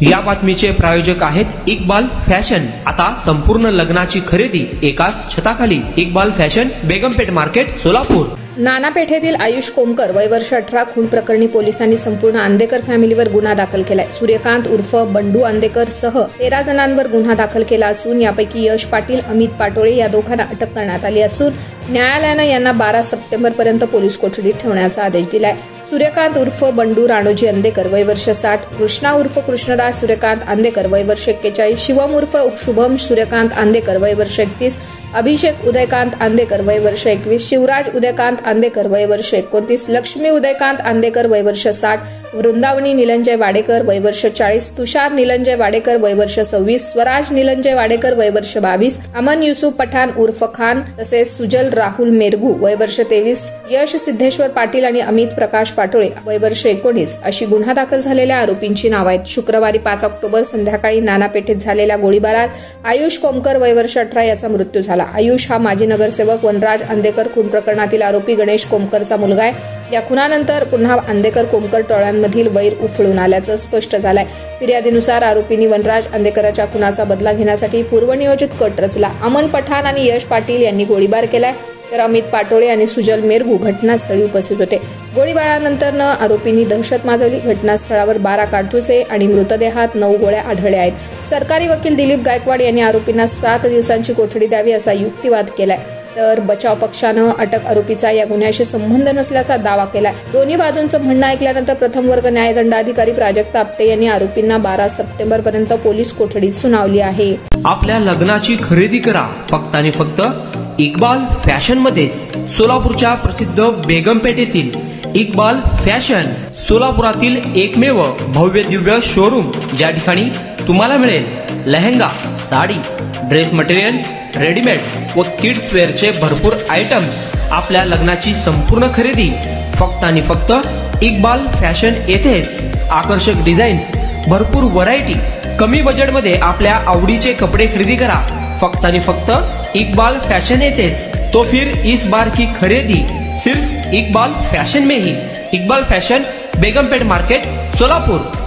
या बातमीचे प्रायोजक आहेत इक्बाल फॅशन। आता संपूर्ण लग्नाची खरेदी एकाच छताखाली। Iqbal fashion, Begampeth market, Solapur. नाना पेठेतील आयुष कोमकर वय वर्ष 18 खून प्रकरणी पोलिसांनी संपूर्ण आंदेकर फॅमिलीवर गुन्हा दाखल केलाय। सूर्यकांत उर्फ बंडू आंदेकर सह 13 जणांवर गुन्हा दाखल केला असून यापैकी यश पाटील, अमित पाटोळे या दोघांना अटक करण्यात आली असून न्यायालयानं यांना 12 सप्टेंबर पर्यंत पोलीस कोठडीत ठेवण्याचा आदेश दिलाय। सूर्यकांत उर्फ बंडू राणोजी आंदेकर वय वर्ष 60, कृष्णा उर्फ कृष्णदास सूर्यकांत आंदेकर वय वर्ष 41, शिवम उर्फ शुभम सूर्यकांत आंदेकर वय वर्ष 31, अभिषेक उदयकांत आंदेकर वय वर्ष 21, शिवराज उदयकांत आंदेकर वय वर्ष 29, लक्ष्मी उदयकांत आंदेकर वय वर्ष 60, वृंदावनी निलंजय वाडेकर वय वर्ष 40, तुषार निलंजय वाडेकर वय वर्ष 26, स्वराज निलंजय वाडेकर वय वर्ष 22, अमन युसुफ पठाण उर्फ खान तसेच सुजल राहुल मेरगू वय वर्ष 23, यश सिद्धेश्वर पाटील आणि अमित प्रकाश पाटोळे वय वर्ष 19 अशी गुन्हा दाखल झालेल्या आरोपींची नाव आहेत। शुक्रवारी 5 ऑक्टोबर संध्याकाळी नाना पेठेत झालेल्या गोळीबारात आयुष कोमकर वय वर्ष 18 याचा मृत्यू झाला। आयुष हा माजी नगरसेवक वनराज आंदेकर खून प्रकरणातील आरोपी गणेश कोमकरचा मुलगा आहे। या खुनानंतर पुन्हा आंदेकर कोमकर टोळ्यांमधील वैर उफळून आल्याचं स्पष्ट झालंय। फिर्यादीनुसार आरोपींनी वनराज आंदेकरच्या खुनाचा बदला घेण्यासाठी पूर्वनियोजित कट रचला। अमन पठाण आणि यश पाटील यांनी गोळीबार केलाय, तर अमित पाटोळे आणि सुजल मेरगू घटनास्थळी उपस्थित होते। गोळीबारानंतर आरोपींनी दहशत माजवली। घटनास्थळावर 12 काडतुसे आणि मृतदेहात 9 गोळ्या आढळल्या आहेत। सरकारी वकील दिलीप गायकवाड यांनी आरोपींना 7 दिवसांची कोठडी द्यावी असा युक्तिवाद केलाय, तर बचाव पक्षानं अटक आरोपीचा या गुन्ह्याशी संबंध नसल्याचा दावा केलाय। दोन्ही बाजूंचं म्हणणं ऐकल्यानंतर प्रथम वर्ग न्यायदंडाधिकारी प्राजक्त आपटे यांनी आरोपींना 12 सप्टेंबर पर्यंत पोलीस कोठडी सुनावली आहे। आपल्या लग्नाची खरेदी करा फक्त आणि फक्त इक्बाल फॅशन मध्ये। सोलापूरच्या प्रसिद्ध बेगमपेठेतील इक्बाल फॅशन सोलापुरातील एकमेव भव्य दिव्य शोरूम, ज्या ठिकाणी तुम्हाला मिळेल lehenga, sari, dress material, readymade व किड्स वेअरचे भरपूर आयटम्स। आपल्या लग्नाची संपूर्ण खरेदी फक्त आणि फक्त इक्बाल फॅशन येथेच। आकर्षक डिझाईन्स, भरपूर व्हरायटी, कमी बजेटमध्ये आपल्या आवडीचे कपडे खरेदी करा फक्त आणि फक्त इक्बाल फैशन येथेच। तो फिर इस बार की खरीदी सिर्फ इक्बाल फैशन में ही। Iqbal fashion, Begampeth market, Solapur.